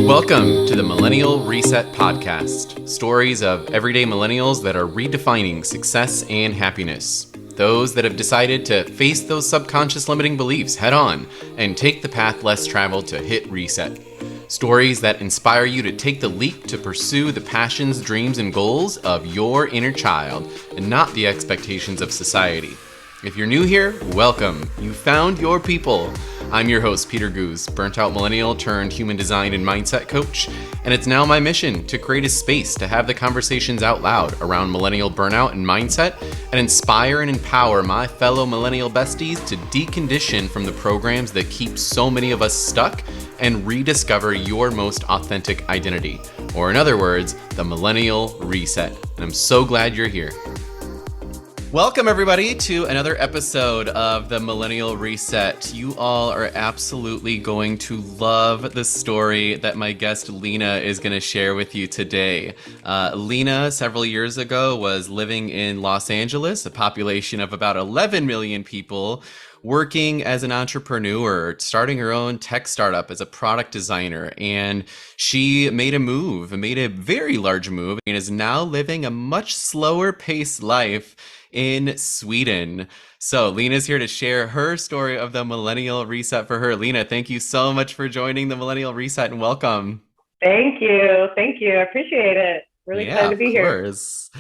Welcome to the Millennial Reset podcast. Stories of everyday millennials that are redefining success and happiness. Those that have decided to face those subconscious limiting beliefs head on and take the path less traveled to hit reset. Stories that inspire you to take the leap to pursue the passions, dreams, and goals of your inner child and not the expectations of society. If you're new here, welcome. You found your people. I'm your host, Peter Goose, burnt out millennial turned human design and mindset coach, and it's now my mission to create a space to have the conversations out loud around millennial burnout and mindset and inspire and empower my fellow millennial besties to decondition from the programs that keep so many of us stuck and rediscover your most authentic identity, or in other words, the Millennial Reset. And I'm so glad you're here. Welcome, everybody, to another episode of the Millennial Reset. You all are absolutely going to love the story that my guest Lena is going to share with you today. Lena, several years ago, was living in Los Angeles, a population of about 11 million people, working as an entrepreneur, starting her own tech startup as a product designer. And she made a very large move, and is now living a much slower paced life in Sweden. So Lena's here to share her story of the Millennial Reset for her. Lena, thank you so much for joining the Millennial Reset and welcome. Thank you. Thank you. I appreciate it. Really Yeah, excited to of be here. course.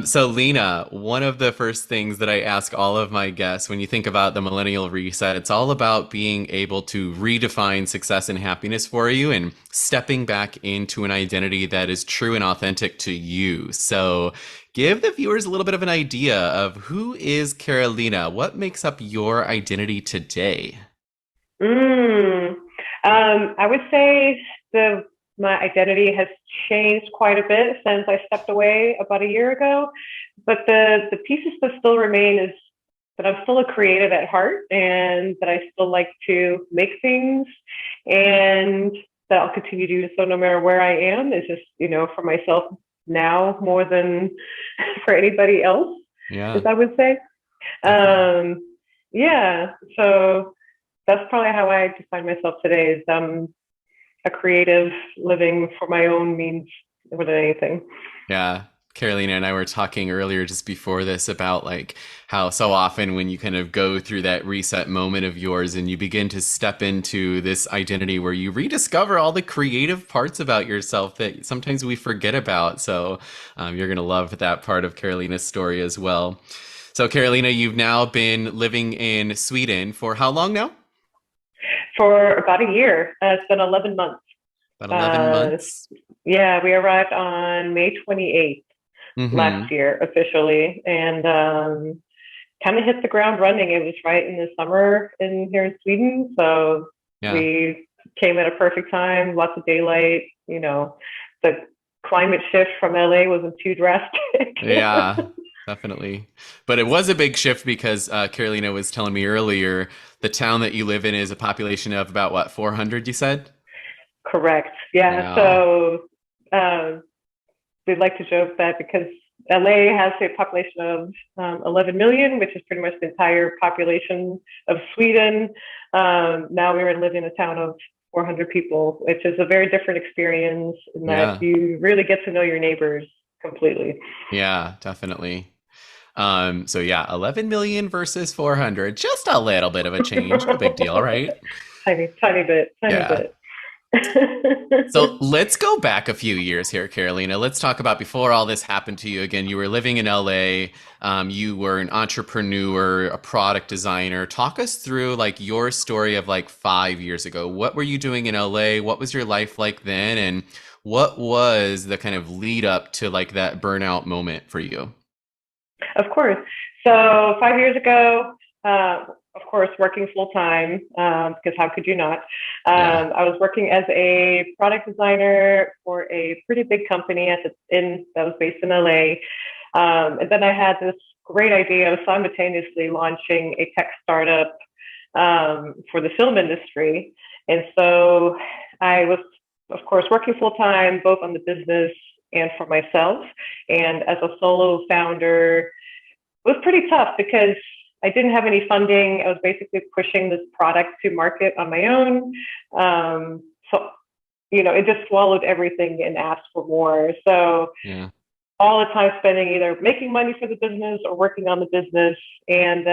So Lena, one of the first things that I ask all of my guests when you think about the Millennial Reset, it's all about being able to redefine success and happiness for you and stepping back into an identity that is true and authentic to you. So give the viewers a little bit of an idea of who is Karolina? What makes up your identity today? Mm. I would say my identity has changed quite a bit since I stepped away about a year ago. But the pieces that still remain is that I'm still a creative at heart, and that I still like to make things, and that I'll continue to do so no matter where I am. It's just, for myself now more than for anybody else, as Yeah, I would say. definitely. Um, yeah, so that's probably how I define myself today, is a creative living for my own means more than anything. Yeah. Carolina and I were talking earlier just before this about like how so often when you kind of go through that reset moment of yours and you begin to step into this identity where you rediscover all the creative parts about yourself that sometimes we forget about. So you're going to love that part of Carolina's story as well. So Carolina, you've now been living in Sweden for how long now? For about a year. It's been 11 months. About 11 Uh, months. yeah, we arrived on May 28th Mm-hmm. last year officially, and kind of hit the ground running. It was right in the summer here in Sweden, so Yeah. we came at a perfect time. Lots of daylight. The climate shift from LA wasn't too drastic. Yeah, definitely. But it was a big shift because Carolina was telling me earlier the town that you live in is a population of about what, 400, you said? Correct. Yeah. Yeah. So um, we'd like to joke that because LA has a population of 11 million, which is pretty much the entire population of Sweden. Now we're living in a town of 400 people, which is a very different experience in that Yeah. you really get to know your neighbors completely. Yeah, definitely. So yeah, 11 million versus 400, just a little bit of a change. No big deal, right? Tiny, tiny bit, tiny Yeah. bit. So let's go back a few years here, Carolina. Let's talk about before all this happened to you. Again, you were living in LA. You were an entrepreneur, a product designer. Talk us through like your story of like 5 years ago. What were you doing in LA? What was your life like then? And what was the kind of lead up to like that burnout moment for you? Of course. So 5 years ago, of course, working full time, because how could you not? Yeah. I was working as a product designer for a pretty big company that was based in LA. And then I had this great idea of simultaneously launching a tech startup for the film industry. And so I was, of course, working full time, both on the business and for myself. And as a solo founder, it was pretty tough because I didn't have any funding. I was basically pushing this product to market on my own. So it just swallowed everything and asked for more. So Yeah. all the time spending either making money for the business or working on the business. And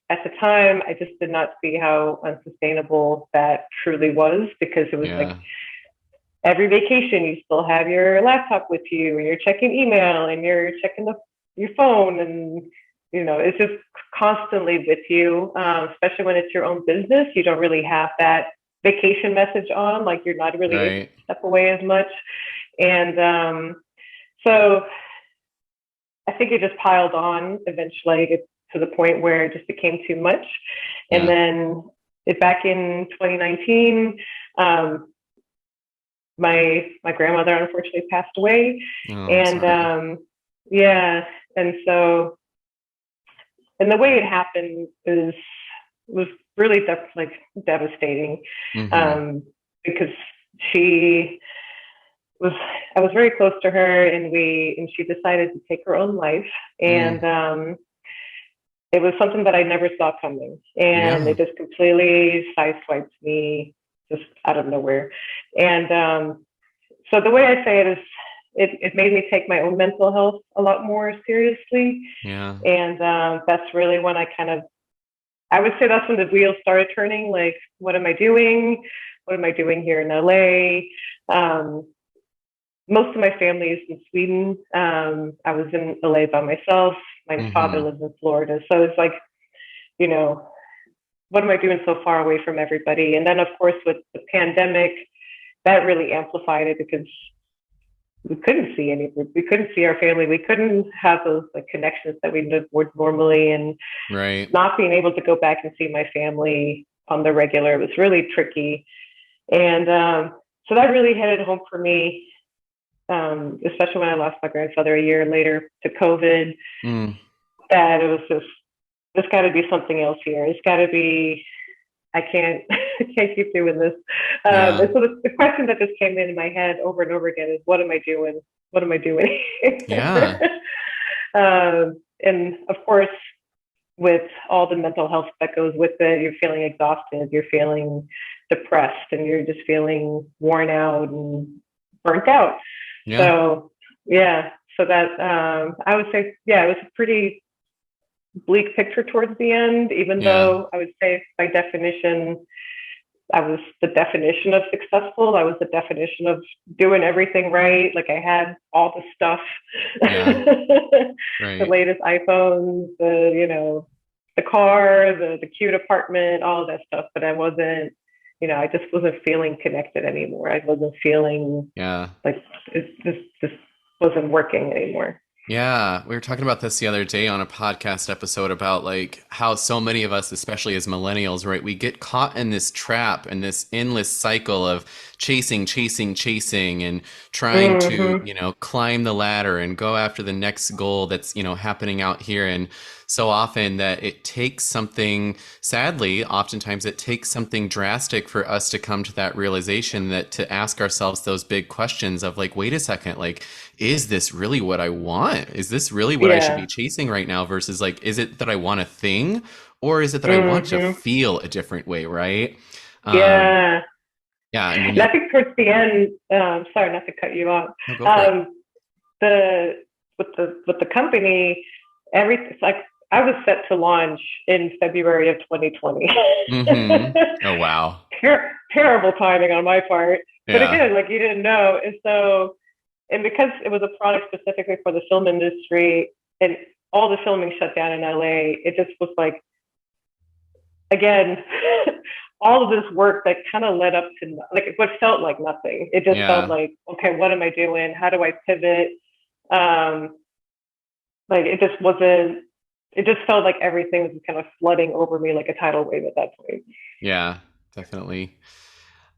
at the time, I just did not see how unsustainable that truly was, because it was like Yeah. every vacation, you still have your laptop with you and you're checking email and you're checking your phone, and it's just constantly with you, especially when it's your own business. You don't really have that vacation message on, like you're not really able Right. to step away as much. And so I think it just piled on eventually to the point where it just became too much. And Yeah. then back in 2019, my grandmother unfortunately passed away, Oh, I'm and sorry. yeah, and so and the way it happened was really like devastating, Mm-hmm. um, because she was I was very close to her, and she decided to take her own life, Mm. and it was something that I never saw coming, and Yeah. it just completely sideswiped me just out of nowhere. And so the way I say it is, it made me take my own mental health a lot more seriously. Yeah. And that's really when I would say that's when the wheels started turning. Like, what am I doing? What am I doing here in LA? Most of my family is in Sweden. I was in LA by myself. My father Mm-hmm. lives in Florida. So it's like, you know, what am I doing so far away from everybody? And then, of course, with the pandemic, that really amplified it, because we couldn't see anything. We couldn't see our family. We couldn't have those like connections that we would normally, and Right. not being able to go back and see my family on the regular was really tricky. And so that really hit it home for me, especially when I lost my grandfather a year later to COVID. Mm. That it was just, there's got to be something else here. It's got to be, I can't, I can't keep doing this. Yeah. And so the question that just came in my head over and over again is, what am I doing? What am I doing? Yeah. And of course, with all the mental health that goes with it, you're feeling exhausted, you're feeling depressed, and you're just feeling worn out and burnt out. Yeah. So, yeah, so that I would say, yeah, it was a pretty bleak picture towards the end, even Yeah. though I would say by definition, I was the definition of successful. I was the definition of doing everything right. Like I had all the stuff, Yeah. the Right. latest iPhones, the car, the cute apartment, all of that stuff. But I wasn't, I just wasn't feeling connected anymore. I wasn't feeling Yeah. like it just wasn't working anymore. Yeah, we were talking about this the other day on a podcast episode about like how so many of us, especially as millennials, right, we get caught in this trap and this endless cycle of chasing, chasing, chasing, and trying to, Mm-hmm. climb the ladder and go after the next goal that's, happening out here. And so often that it takes something, sadly, oftentimes it takes something drastic for us to come to that realization, that to ask ourselves those big questions of like, wait a second, like, is this really what I want? Is this really what I should be Yeah. chasing right now? Versus like, is it that I want a thing, or is it that I want to Mm-hmm. feel a different way, right? Um, Yeah. yeah, and when And I you, think towards the end, sorry not to cut you off. no, go for it. Um, the with the company, everything like I was set to launch in February of 2020. Mm-hmm. Oh, wow. Terrible timing on my part, but Yeah. again, like you didn't know, and so because it was a product specifically for the film industry, and all the filming shut down in LA, it just was like again. All of this work that kind of led up to like what felt like nothing. It just felt Yeah. like, okay, what am I doing? How do I pivot? Um, like it just wasn't. It just felt like everything was kind of flooding over me like a tidal wave at that point. Yeah, definitely.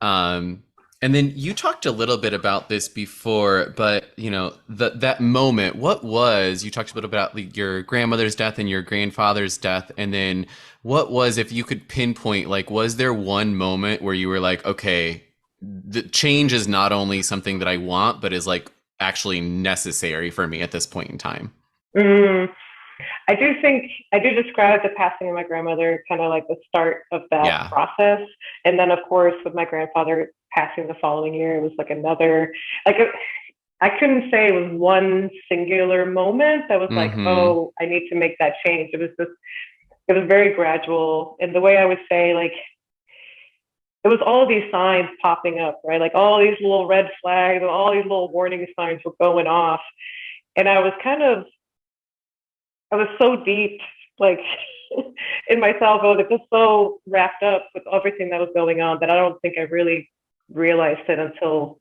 Um, and then you talked a little bit about this before, but that moment, what was, you talked a little bit about like, your grandmother's death and your grandfather's death, and then what was, if you could pinpoint, like, was there one moment where you were like, okay, the change is not only something that I want, but is like actually necessary for me at this point in time? Mm. I do describe the passing of my grandmother kind of like the start of that Yeah. process. And then, of course, with my grandfather passing the following year, it was like another, like, I couldn't say it was one singular moment that was like, Mm-hmm. oh, I need to make that change. It was very gradual. And the way I would say, like, it was all these signs popping up, right? Like all these little red flags and all these little warning signs were going off. And I was so deep, like in myself. I was just so wrapped up with everything that was going on that I don't think I really realized it until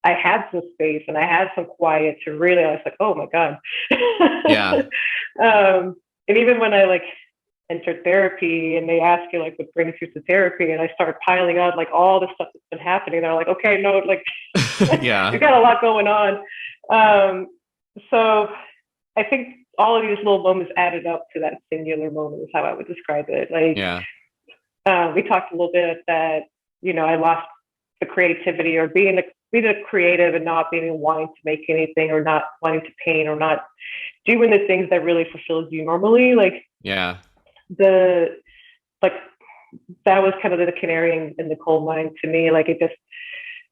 I had some space and I had some quiet to realize, like, oh my God. Yeah. And even when I like entered therapy and they ask you like what brings you to therapy, and I started piling out like all the stuff that's been happening, they're like, okay, no, like you Yeah. got a lot going on. Um, so I think all of these little moments added up to that singular moment is how I would describe it. Like Yeah. we talked a little bit that, you know, I lost the creativity or being a creative and not being wanting to make anything or not wanting to paint or not doing the things that really fulfills you normally. Like Yeah. the like that was kind of the canary in the coal mine to me. Like it just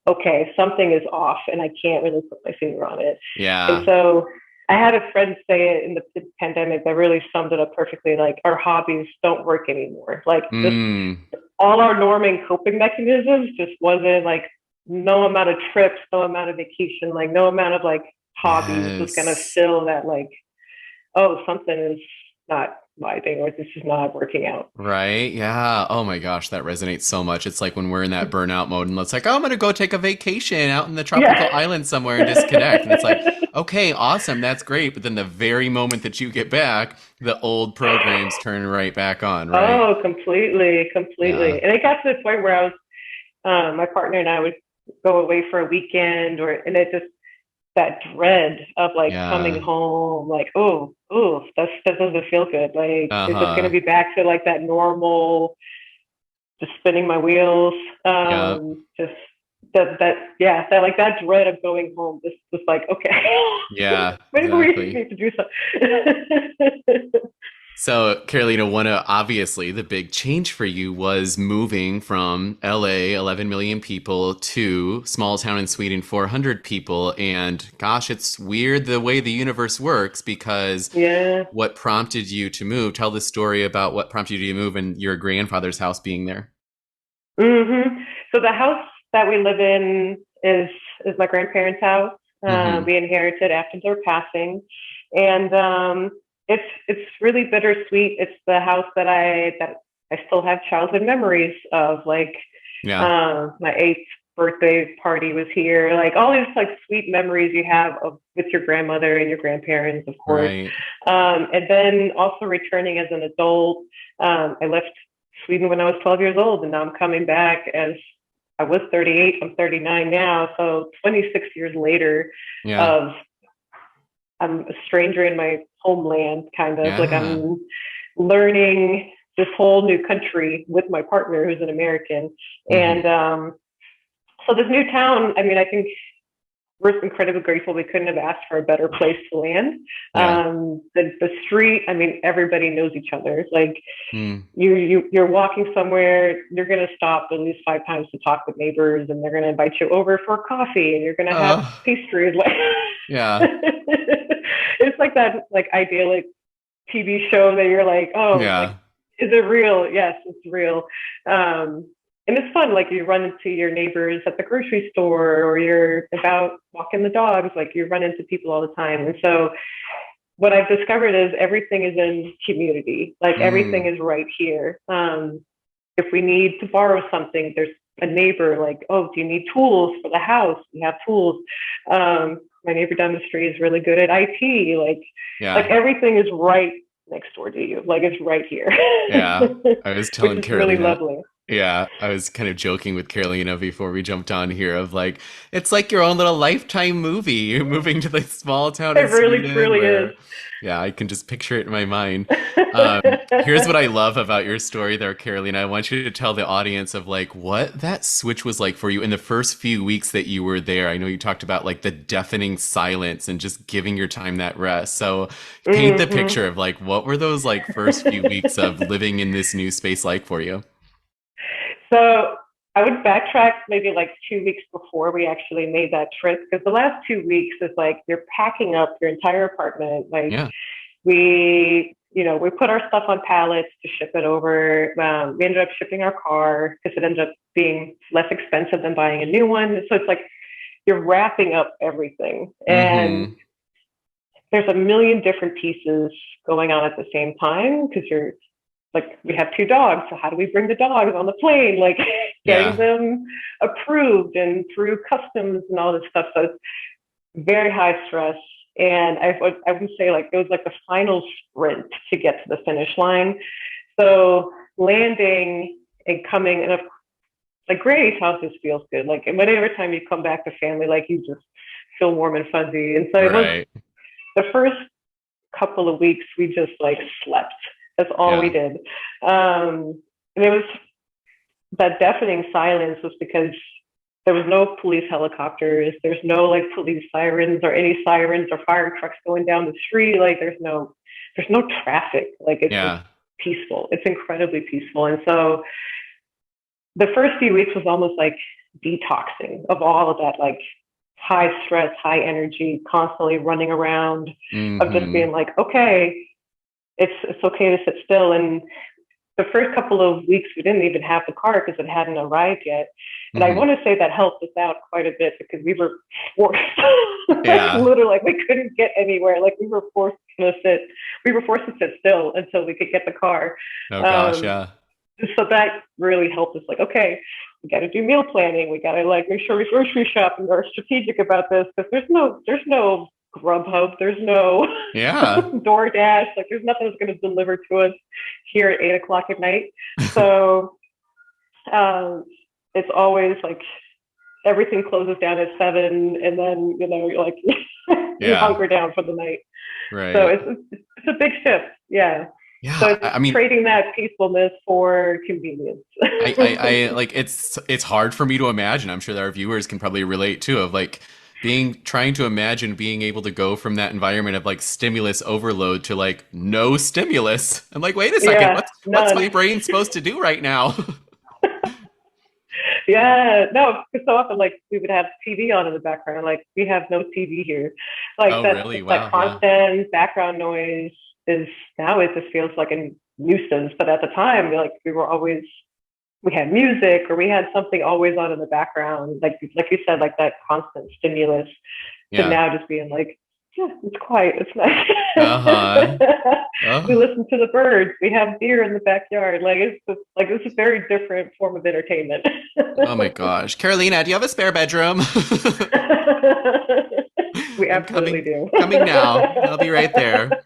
okay, something is off and I can't really put my finger on it. And Yeah. so I had a friend say it in the pandemic that really summed it up perfectly. Like our hobbies don't work anymore. Like just Mm. all our norming coping mechanisms just wasn't like no amount of trips, no amount of vacation, like no amount of like hobbies was gonna Yes. fill that like, oh, something is not vibing or this is not working out. Right? Yeah. Oh my gosh, that resonates so much. It's like when we're in that burnout mode and it's like, oh, I'm gonna go take a vacation out in the tropical Yeah. island somewhere and disconnect. And it's like, okay, awesome, that's great. But then the very moment that you get back, the old programs turn right back on, right? Oh, completely, Yeah. completely. And it got to the point where I was, my partner and I would go away for a weekend, and it just that dread of like coming Yeah. home, like, that doesn't feel good. Like, is it going to Uh-huh. be back to like that normal, just spinning my wheels? Yeah. Just yeah, that like that dread of going home. Just like, okay, Yeah, maybe we exactly. need to do something. So, Carolina, one of obviously the big change for you was moving from LA, 11 million people, to small town in Sweden, 400 people. And gosh, it's weird the way the universe works because Yeah. what prompted you to move? Tell the story about what prompted you to move and your grandfather's house being there. So the house that we live in is my grandparents' house. Mm-hmm. We inherited after their passing, and it's really bittersweet. It's the house that I still have childhood memories of. Like Yeah, my eighth birthday party was here. Like all these like sweet memories you have of with your grandmother and your grandparents, of course. right. And then also returning as an adult. I left Sweden when I was 12 years old, and now I'm coming back as I was 38. I'm 39 now, so 26 years later, Yeah, of I'm a stranger in my homeland, kind of like yeah. I'm learning this whole new country with my partner who's an American, Mm-hmm. and so this new town. I mean, I think we're incredibly grateful we couldn't have asked for a better place to land. Yeah. The street, I mean, everybody knows each other. It's like Mm. you're walking somewhere, you're gonna stop at least 5 times to talk with neighbors, and they're gonna invite you over for coffee, and you're gonna have Oh, pastries. Like yeah, it's like that like idyllic TV show that you're like, oh, like yeah. is it real? Yes, it's real. Um, and it's fun. Like you run into your neighbors at the grocery store, or you're about walking the dogs. Like you run into people all the time. And so what I've discovered is everything is in community. Like everything Mm. is right here. If we need to borrow something, there's a neighbor. Like, oh, do you need tools for the house? We have tools. My neighbor down the street is really good at IT. Like Yeah, everything is right next door to you. Like it's right here, yeah. I was which telling is really Carolina. lovely. Yeah, I was kind of joking with Carolina before we jumped on here of like, it's like your own little lifetime movie. You're moving to the small town It in really, Sweden really is. where, yeah, I can just picture it in my mind. Here's what I love about your story there, Carolina. I want you to tell the audience of like what that switch was like for you in the first few weeks that you were there. I know you talked about like the deafening silence and just giving your time that rest. So paint the Hmm. picture of like what were those like first few weeks of living in this new space like for you? So I would backtrack maybe like 2 weeks before we actually made that trip, because the last 2 weeks is like you're packing up your entire apartment. Like Yeah. we put our stuff on pallets to ship it over. We ended up shipping our car because it ended up being less expensive than buying a new one. So it's like you're wrapping up everything, and Mm-hmm. there's a million different pieces going on at the same time because you're like, we have two dogs, so how do we bring the dogs on the plane? Like getting Yeah. them approved and through customs and all this stuff. So it's very high stress. And I would say like it was like the final sprint to get to the finish line. So landing and coming, and like Granny's house just feels good. Like, and whenever time you come back to family, like you just feel warm and fuzzy. And so it was Right. the first couple of weeks we just like slept. That's all we Yeah. did. And it was that deafening silence was because there was no police helicopters. There's no like police sirens or any sirens or fire trucks going down the street. Like there's no traffic. Like it's just Yeah. peaceful. It's incredibly peaceful. And so the first few weeks was almost like detoxing of all of that, like high stress, high energy, constantly running around, of just Mm-hmm. being like, okay, it's okay to sit still. And the first couple of weeks we didn't even have the car because it hadn't arrived yet. And I Mm-hmm. want to say that helped us out quite a bit because we were forced, like Yeah. literally, like we couldn't get anywhere. Like we were forced to sit still until we could get the car. Oh gosh, Um, yeah. so that really helped us. Like, okay, we got to do meal planning. We got to like make sure we grocery shop and are strategic about this because there's no Grubhub, there's no Yeah. DoorDash. Like, there's nothing that's going to deliver to us here at 8 o'clock at night. So um, it's always like everything closes down at 7, and then you're like you Yeah. hunker down for the night. So Right. it's a big shift, yeah. So Yeah. it's I mean, trading that peacefulness for convenience. I like it's hard for me to imagine. I'm sure that our viewers can probably relate too of like being trying to imagine being able to go from that environment of like stimulus overload to like no stimulus. I'm like, wait a second, Yeah, what's my none. brain supposed to do right now? Yeah, no, because so often like we would have TV on in the background. Like we have no TV here. Like Oh, really? that Wow. Yeah. constant background noise is, now it just feels like a nuisance. But at the time, like we had music or we had something always on in the background. Like you said, like that constant stimulus, to Yeah. now just being like, yeah, it's quiet, it's Uh-huh. nice. We Oh. listen to the birds. We have deer in the backyard. Like it's a very different form of entertainment. Oh my gosh. Carolina, do you have a spare bedroom? We I'm absolutely do. coming now. I'll be right there.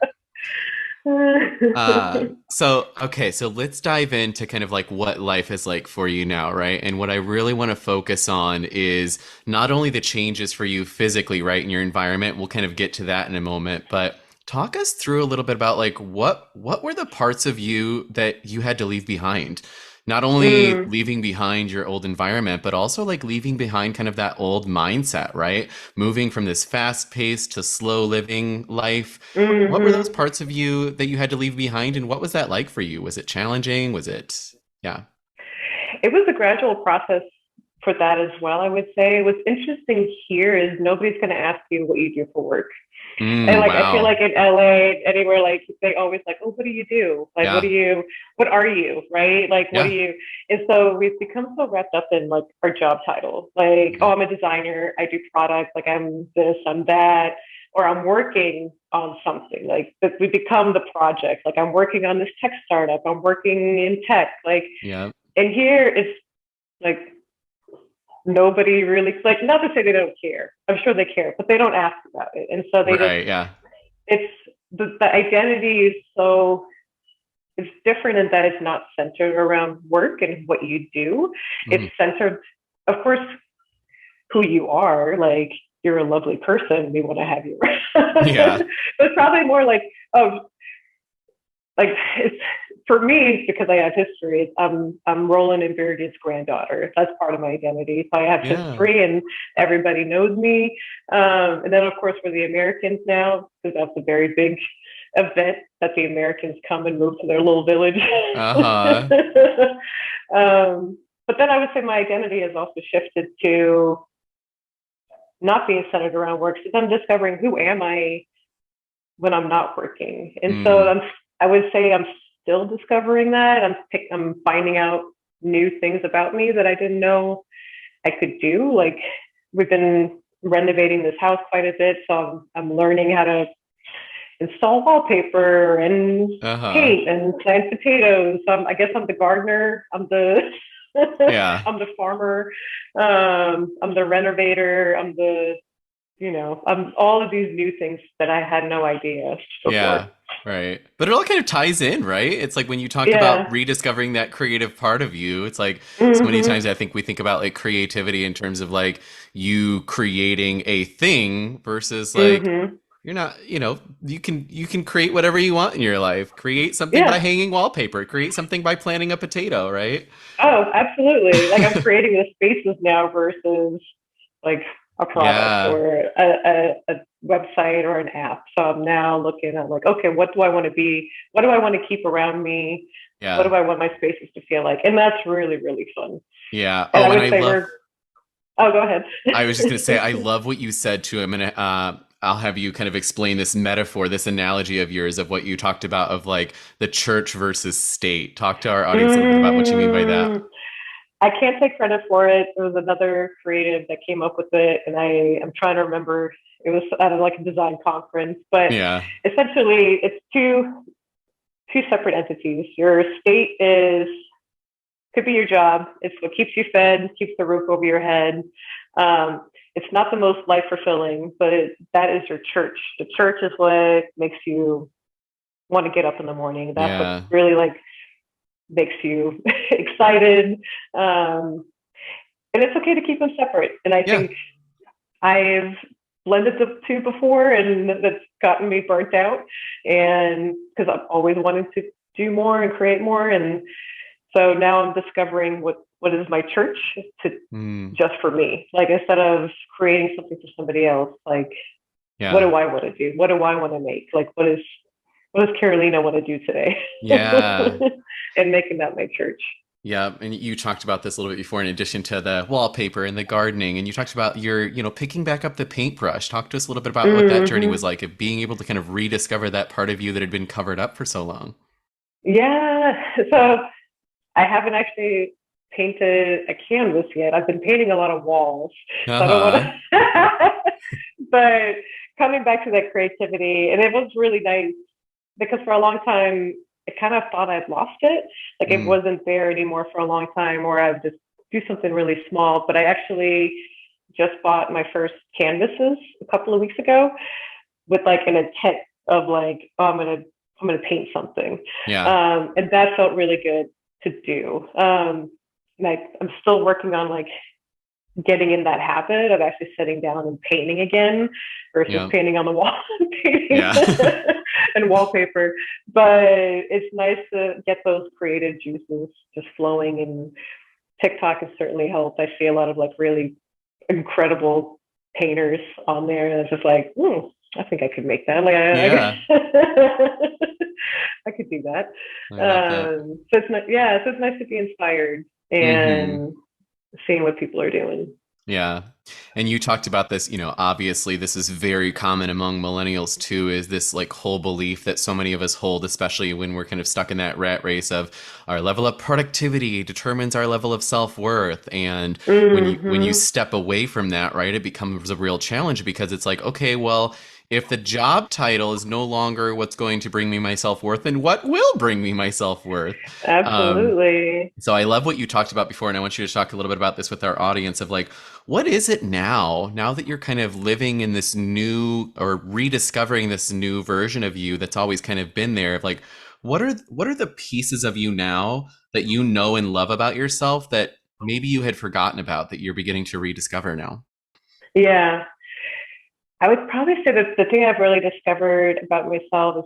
So let's dive into kind of like what life is like for you now, right? And what I really want to focus on is not only the changes for you physically, right, in your environment. We'll kind of get to that in a moment, but talk us through a little bit about like what were the parts of you that you had to leave behind? Not only Mm, leaving behind your old environment, but also like leaving behind kind of that old mindset, right? Moving from this fast paced to slow living life. What were those hmm. parts of you that you had to leave behind, and what was that like for you? Was it challenging? Was it, yeah. It was a gradual process for that as well, I would say. What's interesting here is nobody's going to ask you what you do for work. And like I feel Wow. like in LA, anywhere, like they always like, oh, what do you do? Like Yeah. what are you? Right? Like what do Yeah. you? And so we've become so wrapped up in like our job title. Like, Yeah. oh, I'm a designer, I do product, like I'm this, I'm that, or I'm working on something. Like that we become the project. Like I'm working on this tech startup, I'm working in tech. Like, Yeah. and here it's like nobody really, like, not to say they don't care. I'm sure they care, but they don't ask about it. And so they just, Right. Yeah. it's the identity is so, it's different in that it's not centered around work and what you do. It's Mhm. centered, of course, who you are. Like you're a lovely person, we want to have you. Yeah. But it's probably more like, oh, like it's for me because I have history. I'm Roland and Beardy's granddaughter. That's part of my identity. So I have Yeah. history, and everybody knows me. And then of course we're the Americans now, because that's a very big event that the Americans come and move to their little village. Uh-huh. But then I would say my identity has also shifted to not being centered around work. So I'm discovering who am I when I'm not working. And so Mm. I would say I'm still discovering that. I'm finding out new things about me that I didn't know I could do. Like we've been renovating this house quite a bit, so I'm learning how to install wallpaper and Uh-huh. paint and plant potatoes. So I guess I'm the gardener. I'm the Yeah. I'm the farmer. I'm the renovator. I'm all of these new things that I had no idea before. Yeah, right. But it all kind of ties in, right? It's like when you talk about Yeah. rediscovering that creative part of you, it's like so many Mm-hmm. times I think we think about like creativity in terms of like you creating a thing versus like Mm-hmm. you're not, you can create whatever you want in your life. Create something by Yeah. hanging wallpaper, create something by planting a potato, right? Oh, absolutely. Like I'm creating the spaces now versus like a product Yeah. or a website or an app. So I'm now looking at like, okay, what do I want to be? What do I want to keep around me? What Yeah. do I want my spaces to feel like? And that's really, really fun. Yeah. And I Oh, and would I say love oh, go ahead. I was just going to say, I love what you said too. I'll have you kind of explain this metaphor, this analogy of yours of what you talked about of like the church versus state. Talk to our audience a little bit about what you mean by that. mm, I can't take credit for it. There was another creative that came up with it, and I'm trying to remember. It was at like a design conference, but Yeah. essentially, it's two separate entities. Your state is could be your job. It's what keeps you fed, keeps the roof over your head. It's not the most life fulfilling, but that is your church. The church is what makes you want to get up in the morning. That's what Yeah. really like makes you excited. And it's okay to keep them separate. And I Yeah. think I've blended the two before, and that's gotten me burnt out. And because I've always wanted to do more and create more, and so now I'm discovering what is my church to Mm, just for me. Like instead of creating something for somebody else, like what yeah. do I want to do? What do I want to make? Like what does Karolina want to do today? Yeah. And making that my church. Yeah. And you talked about this a little bit before, in addition to the wallpaper and the gardening. And you talked about your, picking back up the paintbrush. Talk to us a little bit about what that journey was Mm-hmm. like of being able to kind of rediscover that part of you that had been covered up for so long. Yeah. So I haven't actually painted a canvas yet. I've been painting a lot of walls. So I don't want Uh-huh. to, but coming back to that creativity, and it was really nice because for a long time, I kind of thought I'd lost it. Like it Mm, wasn't there anymore for a long time, or I'd just do something really small. But I actually just bought my first canvases a couple of weeks ago with like an intent of like, oh, I'm gonna paint something, yeah. and that felt really good to do. Like I'm still working on like getting in that habit of actually sitting down and painting again versus Yeah. painting on the wall and painting Yeah. and wallpaper. But it's nice to get those creative juices just flowing, and TikTok has certainly helped. I see a lot of like really incredible painters on there, and it's just like, I think I could make that. Like, Yeah. I could do that. I love that. So it's yeah, so it's nice to be inspired Mm-hmm. and seeing what people are doing. Yeah. And you talked about this, obviously this is very common among millennials too, is this like whole belief that so many of us hold, especially when we're kind of stuck in that rat race of our level of productivity determines our level of self-worth. And when you Mm-hmm. step away from that, right, it becomes a real challenge because it's like, okay, well, if the job title is no longer what's going to bring me my self-worth, then what will bring me my self-worth? Um, Absolutely. so I love what you talked about before, and I want you to talk a little bit about this with our audience of like, what is it now that you're kind of living in this new or rediscovering this new version of you that's always kind of been there of like, what are the pieces of you now that you know and love about yourself that maybe you had forgotten about that you're beginning to rediscover now? Yeah. I would probably say that the thing I've really discovered about myself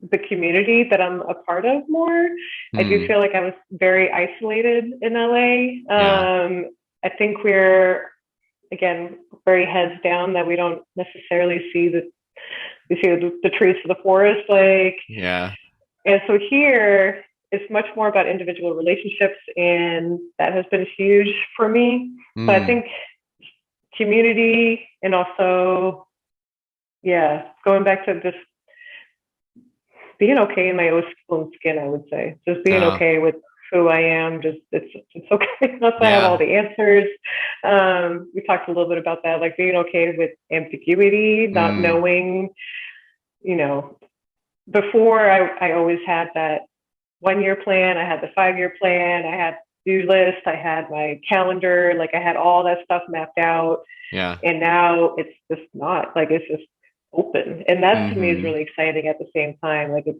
is the community that I'm a part of more. I do Hmm. feel like I was very isolated in LA. Yeah. I think we're, again, very heads down, that we don't necessarily see the trees for the forest. Like, Yeah. and so here it's much more about individual relationships, and that has been huge for me. So I Hmm. think community, and also, yeah, going back to just being okay in my own skin, I would say. Just being Oh, okay with who I am. Just it's okay not to have all yeah. the answers. We talked a little bit about that, like being okay with ambiguity, not Hmm. knowing, you know, before I always had that 1 year plan, I had the 5 year plan, I had to do list, I had my calendar, like I had all that stuff mapped out. Yeah. And now it's just not, like, it's just open. And that to me is Hmm. really exciting at the same time. Like, it's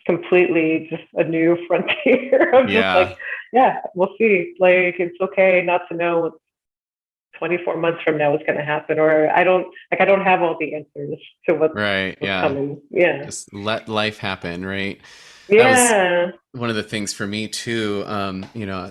completely just a new frontier of just like, Yeah. yeah, we'll see. Like, it's okay not to know what 24 months from now is going to happen, or I don't have all the answers to Right. what's Yeah. coming. Yeah. Just let life happen, right? That was Yeah. one of the things for me too. I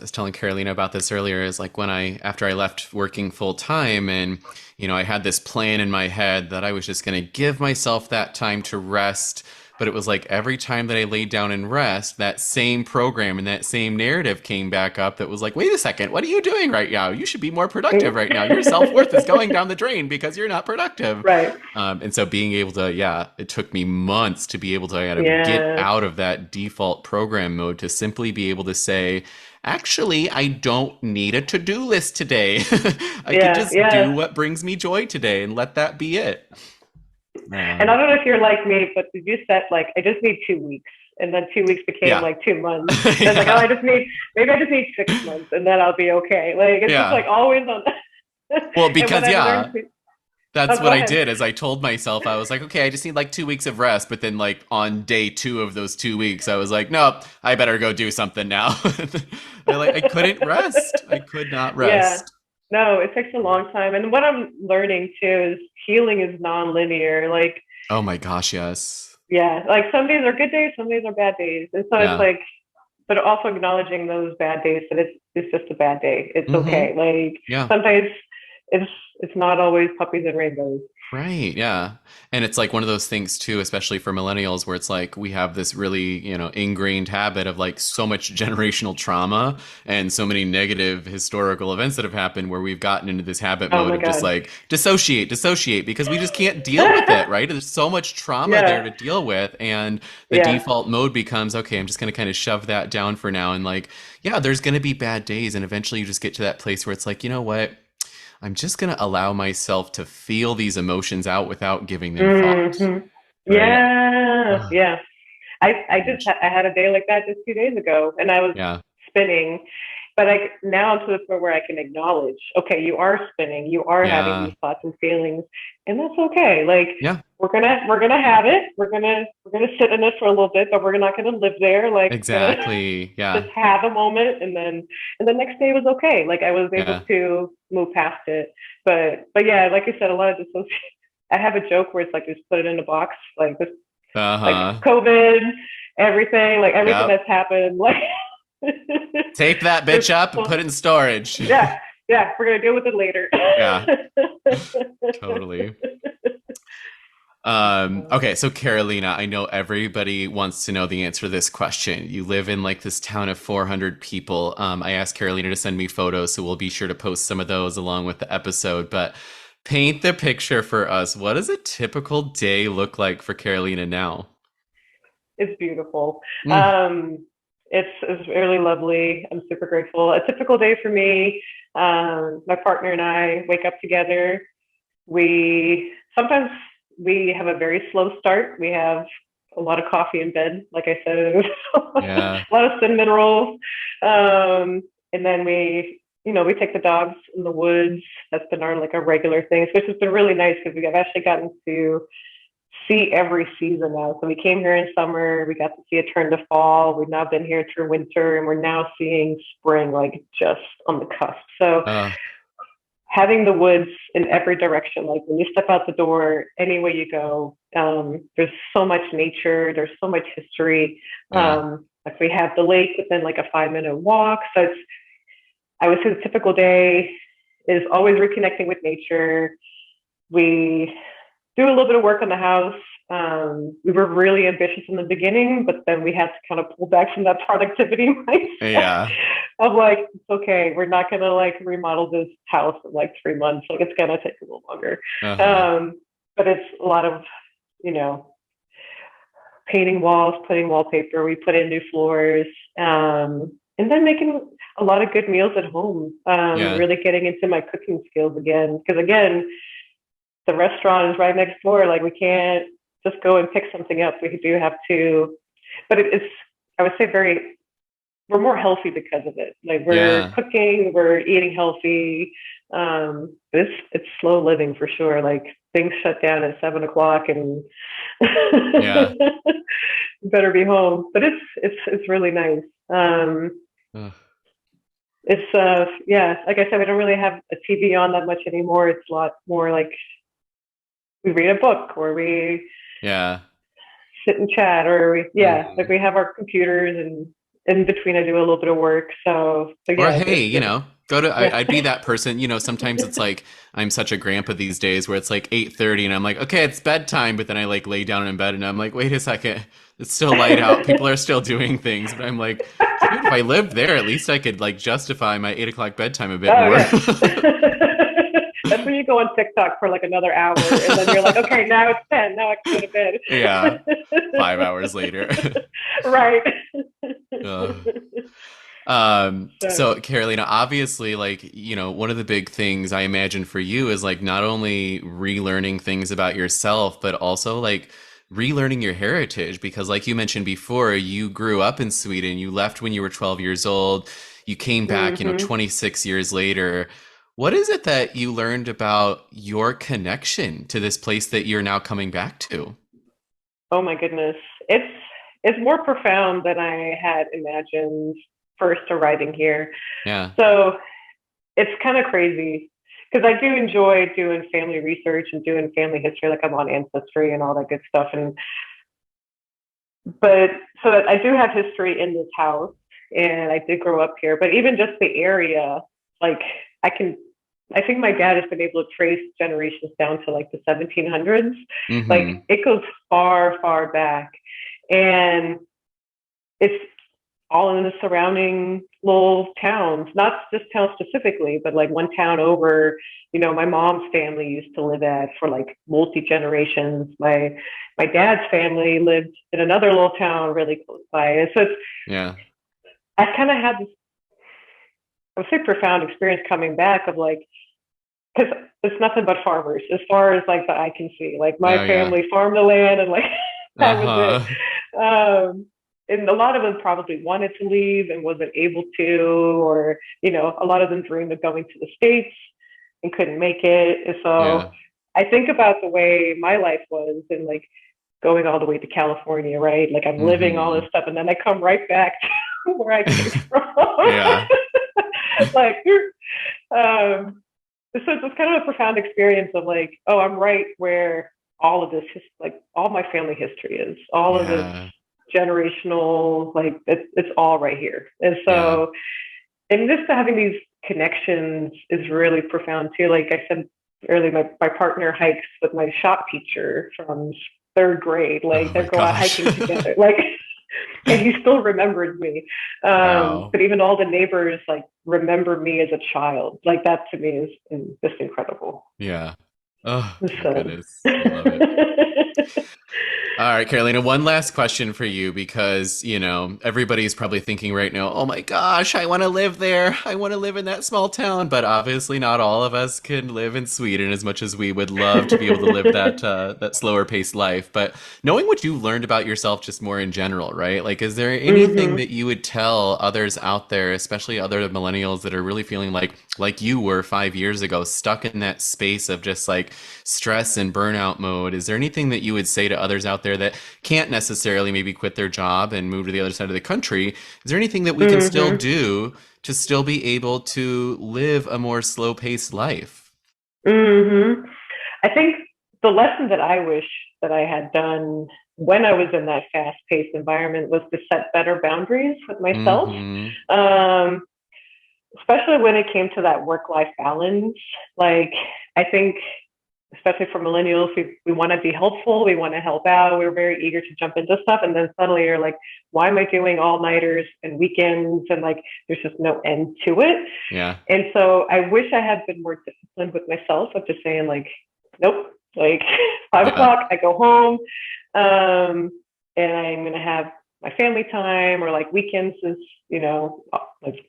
was telling Carolina about this earlier, is like when after I left working full time, and, I had this plan in my head that I was just going to give myself that time to rest. But it was like every time that I laid down and rest, that same program and that same narrative came back up that was like, wait a second, what are you doing right now? You should be more productive right now. Your self worth is going down the drain because you're not productive. Right. And so being able to, yeah, it took me months to be able to kind of get Yeah. out of that default program mode to simply be able to say, actually, I don't need a to-do list today. I could Yeah. just do Yeah. what brings me joy today and let that be it. And I Um, don't know if you're like me, but did you set like, I just need 2 weeks, and then 2 weeks became yeah. like 2 months. Then like, oh, Yeah. maybe I just need 6 months, and then I'll be okay. Like, it's just Yeah. like always on. Well, And what because I've learned yeah, to, that's oh, what go I ahead. did. Is I told myself, I was like, okay, I just need like 2 weeks of rest. But then, like on day two of those 2 weeks, I was like, nope, I better go do something now. I couldn't rest. I could not Yeah. rest. No, it takes a long time. And what I'm learning too is healing is non-linear. Like, Oh my gosh, yes. yeah, like some days are good days, some days are bad days. And so it's Yeah. like, but also acknowledging those bad days, that it's just a bad day. It's Mm-hmm. okay. Like, Yeah. sometimes it's it's not always puppies and rainbows. Right, yeah. And it's like one of those things too, especially for millennials, where it's like we have this really, ingrained habit of like so much generational trauma and so many negative historical events that have happened, where we've gotten into this habit Oh mode my of just god. like dissociate, because we just can't deal with it, right? There's so much trauma there Yeah, to deal with. And the yeah. default mode becomes, okay, I'm just going to kind of shove that down for now. And like, yeah, there's going to be bad days. And eventually you just get to that place where it's like, you know what? I'm just going to allow myself to feel these emotions out without giving them thought, Hmm. right? Yeah, Ugh, yeah. huge. I had a day like that just 2 days ago, and I was Yeah. spinning. But like now to the point where I can acknowledge, okay, you are spinning, you are having Yeah. these thoughts and feelings, and that's okay. Like, Yeah. we're gonna have it. We're gonna sit in it for a little bit, but we're not gonna live there. Like, we're gonna Exactly. just Yeah. have a moment, and the next day was okay. Like, I was able Yeah. to move past it. But yeah, like I said, a lot of dissociation. I have a joke where it's like, just put it in a box, like this, like Uh-huh. COVID, everything Yep. that's happened, like. Tape that Just, bitch up and put it in storage. yeah, yeah, we're gonna deal with it later. Yeah. Totally. Okay, so Carolina, I know everybody wants to know the answer to this question. You live in like this town of 400 people. I asked Carolina to send me photos, so we'll be sure to post some of those along with the episode. But paint the picture for us. What does a typical day look like for Carolina now? It's beautiful. Mm, Um, it's really lovely. I'm super grateful. A typical day for me, my partner and I wake up together. We sometimes we have a very slow start. We have a lot of coffee in bed, like I said, yeah, a lot of cinnamon rolls, and then we take the dogs in the woods. That's been our regular thing, which has been really nice because we have actually gotten to see every season now. So we came here in summer, we got to see it turn to fall. We've now been here through winter, and we're now seeing spring, like just on the cusp. So uh, having the woods in every direction. Like when you step out the door, any way you go, there's so much nature. There's so much history. Yeah. Like we have the lake within like a 5 minute walk. So it's, I would say the typical day is always reconnecting with nature. We do a little bit of work on the house. We were really ambitious in the beginning, but then we had to kind of pull back from that productivity mindset Yeah. of like, it's okay, we're not gonna like remodel this house in like 3 months. Like it's gonna take a little longer. Uh-huh. But it's a lot of, you know, painting walls, putting wallpaper. We put in new floors, and then making a lot of good meals at home. Yeah. Really getting into my cooking skills again, because again, the restaurant is right next door. Like we can't just go and pick something up. We do have to, but it's, I would say, very, we're more healthy because of it. Like we're Yeah. cooking, we're eating healthy. It's slow living for sure. Like things shut down at 7 o'clock and Yeah. better be home. But it's really nice. Ugh. It's yeah, like I said, we don't really have a TV on that much anymore. It's a lot more like we read a book or we Yeah. sit and chat or we, yeah, like Mhm. we have our computers and in between I do a little bit of work. So Or yeah, hey, go to yeah. I'd be that person, sometimes it's like I'm such a grandpa these days where it's like 8:30 and I'm like, okay, it's bedtime, but then I like lay down in bed and I'm like, wait a second, it's still light out. People are still doing things, but I'm like, shoot, if I lived there, at least I could like justify my 8 o'clock bedtime a bit Oh more. yeah. That's when you go on TikTok for like another hour and then you're like, okay, now it's 10. Now I can go to Yeah. bed. 5 hours later. Right. Ugh. So, So Carolina, obviously, like, one of the big things I imagine for you is like not only relearning things about yourself, but also like relearning your heritage. Because, like you mentioned before, you grew up in Sweden, you left when you were 12 years old, you came back, hmm 26 years later. What is it that you learned about your connection to this place that you're now coming back to? oh my goodness. It's, it's more profound than I had imagined first arriving here. Yeah. So it's kind of crazy because I do enjoy doing family research and doing family history, like I'm on Ancestry and all that good stuff. And but so that I do have history in this house, and I did grow up here. But even just the area, like I can, I think my dad has been able to trace generations down to like the 1700s. Mm-hmm. Like it goes far, far back, and it's all in the surrounding little towns, not just towns specifically, but like one town over, my mom's family used to live at for like multi generations. My dad's family lived in another little town really close by. And so it's, Yeah. I kind of had this, I would say, profound experience coming back of like, because it's nothing but farmers as far as like the eye can see. Like my Oh, yeah. family farmed the land and like that was it. Uh-huh. And a lot of them probably wanted to leave and wasn't able to, or a lot of them dreamed of going to the States and couldn't make it. And so Yeah. I think about the way my life was and like going all the way to California, right? Like I'm living all Mm-hmm. this stuff and then I come right back to where I came from. Yeah. Like um so it's kind of a profound experience of like, oh, I'm right where all of this like all my family history is, all of this Yeah. generational, like it's all right here. And Yeah. so, and just having these connections is really profound too. Like I said earlier, my partner hikes with my shop teacher from third grade. Oh Like they my go out gosh. hiking together. Like, and he still remembers me. Wow. But even all the neighbors like remember me as a child. Like that to me is just incredible. Yeah. Oh my So. goodness. I love it. All right, Carolina, one last question for you because, everybody's probably thinking right now, oh my gosh, I want to live there. I want to live in that small town. But obviously, not all of us can live in Sweden as much as we would love to be able to live that slower paced life. But knowing what you learned about yourself just more in general, right? Like, is there anything hmm that you would tell others out there, especially other millennials that are really feeling like you were 5 years ago, stuck in that space of just like stress and burnout mode? Is there anything that you would say to others out there that can't necessarily maybe quit their job and move to the other side of the country? Is there anything that we can still hmm do to still be able to live a more slow paced life? Hmm. I think the lesson that I wish that I had done when I was in that fast-paced environment was to set better boundaries with myself, Mm-hmm. um, especially when it came to that work-life balance. Like, I think, especially for millennials, we want to be helpful, we want to help out, we're very eager to jump into stuff, and then suddenly you're like, why am I doing all-nighters and weekends, and like there's just no end to it. Yeah. And so I wish I had been more disciplined with myself of just saying like, nope, like 5 o'clock, I go home, and I'm gonna have my family time, or like weekends is, like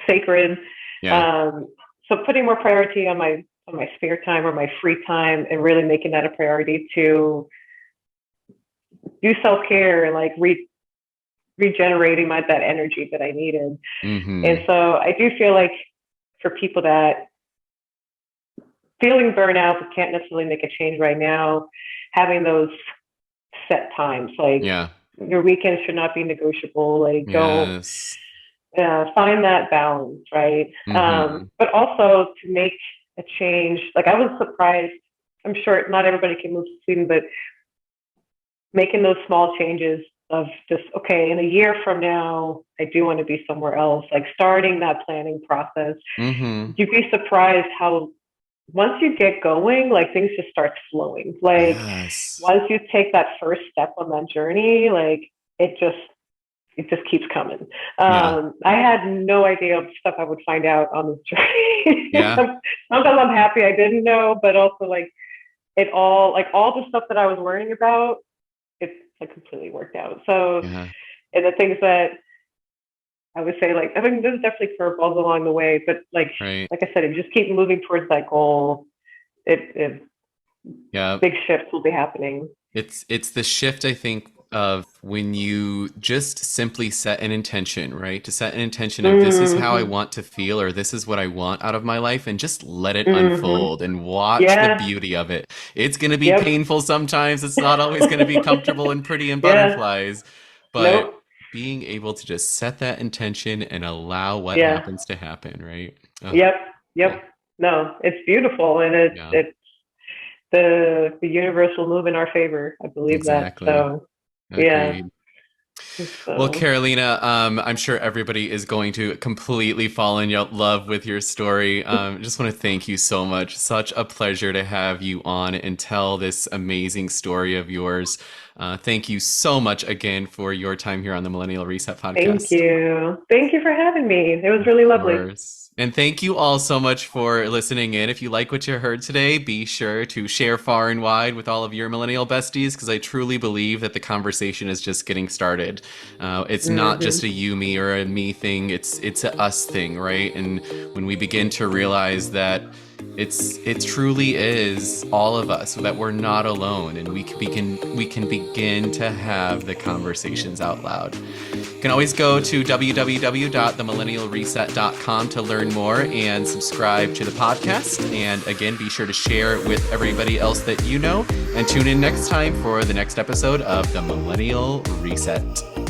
sacred. Yeah. Um, so putting more priority on my spare time or my free time, and really making that a priority to do self care and like regenerating that energy that I needed. And Mm-hmm. so I do feel like for people that feeling burnout but can't necessarily make a change right now, having those set times, like Yeah. your weekends should not be negotiable. Like don't Yes. find that balance, right? Mm-hmm. But also to make a change. Like I was surprised. I'm sure not everybody can move to Sweden, but making those small changes of just, okay, in a year from now, I do want to be somewhere else. Like starting that planning process. Mm-hmm. You'd be surprised how once you get going, like things just start flowing. Like Yes. once you take that first step on that journey, like it just it just keeps coming. Yeah. I had no idea of stuff I would find out on this journey. Yeah. Sometimes I'm happy I didn't know, but also like all the stuff that I was learning about, it's like completely worked out. So, Yeah. and the things that I would say, like, I mean, there's definitely curveballs along the way, but Right. like I said, if you just keep moving towards that goal, it Yeah. big shifts will be happening. It's the shift, I think, of when you just simply set an intention, right? To set an intention of this is how I Mm-hmm. want to feel, or this is what I want out of my life, and just let it Mm-hmm. unfold and watch the Yeah. beauty of it. It's going to be Yep. painful sometimes. It's not always going to be comfortable and pretty and Yeah. butterflies, but Nope. being able to just set that intention and allow what Yeah. happens to happen, right? Oh, Yep. Yep. cool. No, it's beautiful, and Yeah, it's the universe will move in our favor. I believe that. exactly. So yeah. Agreed. Well, So Karolina, I'm sure everybody is going to completely fall in love with your story. Just want to thank you so much. Such a pleasure to have you on and tell this amazing story of yours. Thank you so much again for your time here on the Millennial Reset thank podcast. you. Thank you for having me. It was Of really lovely. course. And thank you all so much for listening in. If you like what you heard today, be sure to share far and wide with all of your millennial besties because I truly believe that the conversation is just getting started. It's not just Hmm. a you, me, or a me thing. It's a us thing, right? And when we begin to realize that it truly is all of us, so that we're not alone, and we can begin to have the conversations out loud. You can always go to www.themillennialreset.com to learn more and subscribe to the podcast. And again, be sure to share it with everybody else that you know. And tune in next time for the next episode of The Millennial Reset.